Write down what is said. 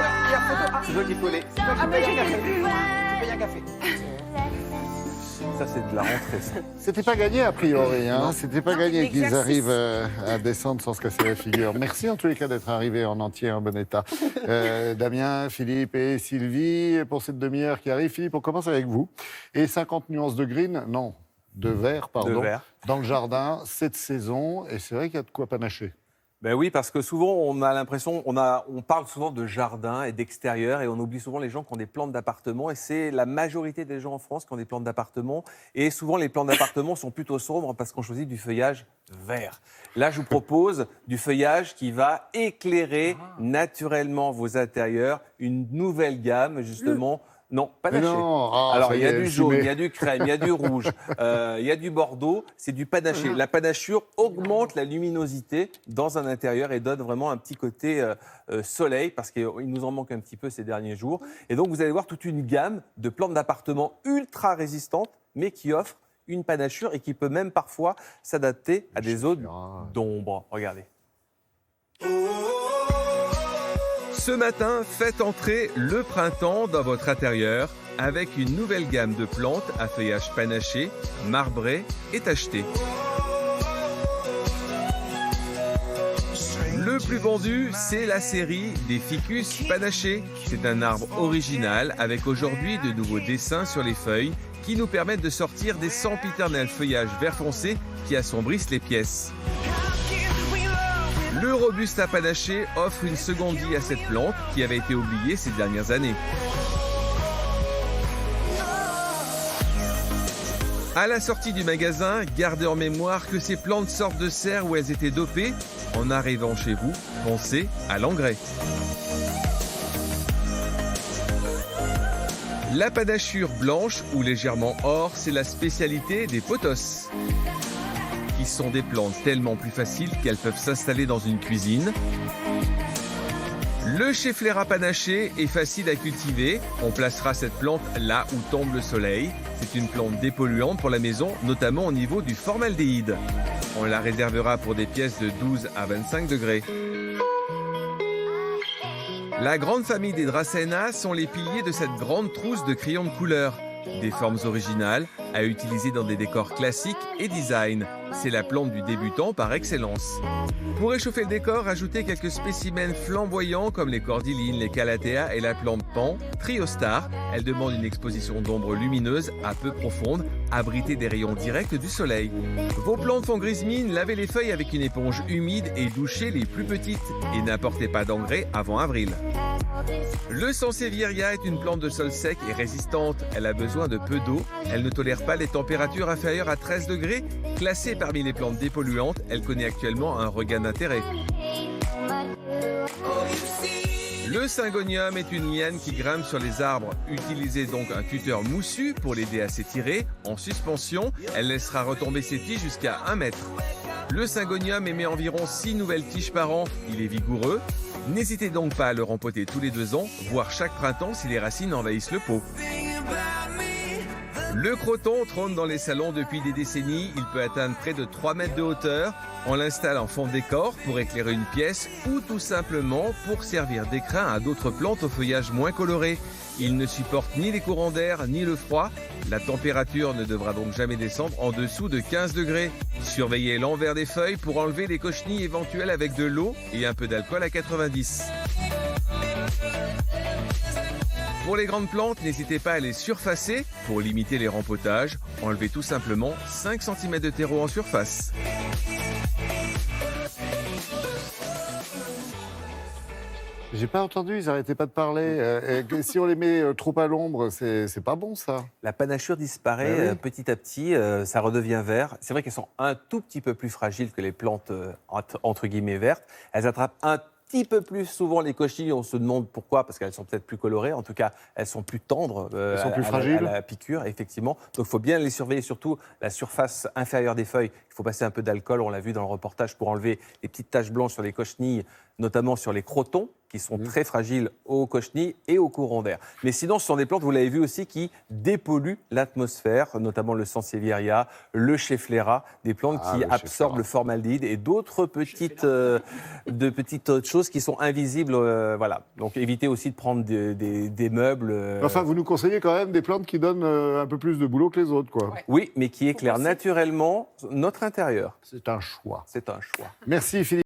il y a photo. C'est toi qui faut les. C'est toi qui paye un café. Tu payes un café. Ça, c'est de la rentrée, ça. C'était pas gagné, a priori. Hein. C'était pas gagné qu'ils l'exercice. arrivent à descendre sans se casser la figure. Merci en tous les cas d'être arrivés en entier, en bon état. Damien, Philippe et Sylvie, pour cette demi-heure qui arrive. Philippe, on commence avec vous. Et 50 nuances de green, non, de vert, pardon, De vert. dans le jardin, cette saison. Et c'est vrai qu'il y a de quoi panacher. Ben oui, parce que souvent, on a l'impression, on parle souvent de jardin et d'extérieur et on oublie souvent les gens qui ont des plantes d'appartement. Et c'est la majorité des gens en France qui ont des plantes d'appartement. Et souvent, les plantes d'appartement sont plutôt sombres parce qu'on choisit du feuillage vert. Là, je vous propose du feuillage qui va éclairer naturellement vos intérieurs. Une nouvelle gamme, justement. Non, panaché. Alors, il y a du jaune, il y a du crème, il y a du rouge, il y a du bordeaux. C'est du panaché. La panachure augmente la luminosité dans un intérieur et donne vraiment un petit côté soleil, parce qu'il nous en manque un petit peu ces derniers jours. Et donc, vous allez voir toute une gamme de plantes d'appartement ultra résistantes, mais qui offrent une panachure et qui peut même parfois s'adapter à des zones d'ombre. Regardez. Ce matin, faites entrer le printemps dans votre intérieur avec une nouvelle gamme de plantes à feuillage panaché, marbré et tacheté. Le plus vendu, c'est la série des ficus panachés. C'est un arbre original avec aujourd'hui de nouveaux dessins sur les feuilles qui nous permettent de sortir des sempiternels feuillages vert foncé qui assombrissent les pièces. Le Robusta panaché offre une seconde vie à cette plante qui avait été oubliée ces dernières années. À la sortie du magasin, gardez en mémoire que ces plantes sortent de serre où elles étaient dopées. En arrivant chez vous, pensez à l'engrais. La panachure blanche ou légèrement or, c'est la spécialité des pothos, qui sont des plantes tellement plus faciles qu'elles peuvent s'installer dans une cuisine. Le Schefflera panaché est facile à cultiver. On placera cette plante là où tombe le soleil. C'est une plante dépolluante pour la maison, notamment au niveau du formaldéhyde. On la réservera pour des pièces de 12 à 25 degrés. La grande famille des Dracæna sont les piliers de cette grande trousse de crayons de couleur. Des formes originales à utiliser dans des décors classiques et design. C'est la plante du débutant par excellence. Pour réchauffer le décor, ajoutez quelques spécimens flamboyants comme les cordylines, les calathea et la plante pan, Triostar. Elle demande une exposition d'ombre lumineuse à peu profonde, abritée des rayons directs du soleil. Vos plantes font grise mine, lavez les feuilles avec une éponge humide et douchez les plus petites. Et n'apportez pas d'engrais avant avril. Le Sansevieria est une plante de sol sec et résistante. Elle a besoin de peu d'eau. Elle ne tolère pas les températures inférieures à 13 degrés. Classée parmi les plantes dépolluantes, elle connaît actuellement un regain d'intérêt. Le Syngonium est une liane qui grimpe sur les arbres. Utilisez donc un cutter moussu pour l'aider à s'étirer. En suspension, elle laissera retomber ses tiges jusqu'à 1 mètre. Le Syngonium émet environ 6 nouvelles tiges par an. Il est vigoureux. N'hésitez donc pas à le rempoter tous les 2 ans, voire chaque printemps si les racines envahissent le pot. Le croton trône dans les salons depuis des décennies. Il peut atteindre près de 3 mètres de hauteur. On l'installe en fond de décor pour éclairer une pièce ou tout simplement pour servir d'écrin à d'autres plantes au feuillage moins coloré. Il ne supporte ni les courants d'air ni le froid. La température ne devra donc jamais descendre en dessous de 15 degrés. Surveillez l'envers des feuilles pour enlever les cochenilles éventuelles avec de l'eau et un peu d'alcool à 90. Pour les grandes plantes, n'hésitez pas à les surfacer. Pour limiter les rempotages, enlevez tout simplement 5 cm de terreau en surface. J'ai pas entendu, ils arrêtaient pas de parler. Si on les met trop à l'ombre, c'est pas bon ça. La panachure disparaît oui. petit à petit, ça redevient vert. C'est vrai qu'elles sont un tout petit peu plus fragiles que les plantes entre guillemets vertes. Elles attrapent un petit peu plus souvent les cochenilles, on se demande pourquoi, parce qu'elles sont peut-être plus colorées, en tout cas elles sont plus tendres sont plus à fragiles. la piqûre, effectivement. Donc il faut bien les surveiller, surtout la surface inférieure des feuilles, Il faut passer un peu d'alcool, on l'a vu dans le reportage, pour enlever les petites taches blanches sur les cochenilles, notamment sur les crotons, qui sont très fragiles aux cochenilles et aux courants d'air. Mais sinon, ce sont des plantes, vous l'avez vu aussi, qui dépolluent l'atmosphère, notamment le sansevieria, le schefflera, des plantes qui absorbent le formaldéhyde et d'autres petites choses qui sont invisibles. Voilà. Donc évitez aussi de prendre des meubles. Enfin, vous nous conseillez quand même des plantes qui donnent un peu plus de boulot que les autres, quoi. Ouais. Oui, mais qui éclairent naturellement notre intérieur. C'est un choix. C'est un choix. Merci Philippe.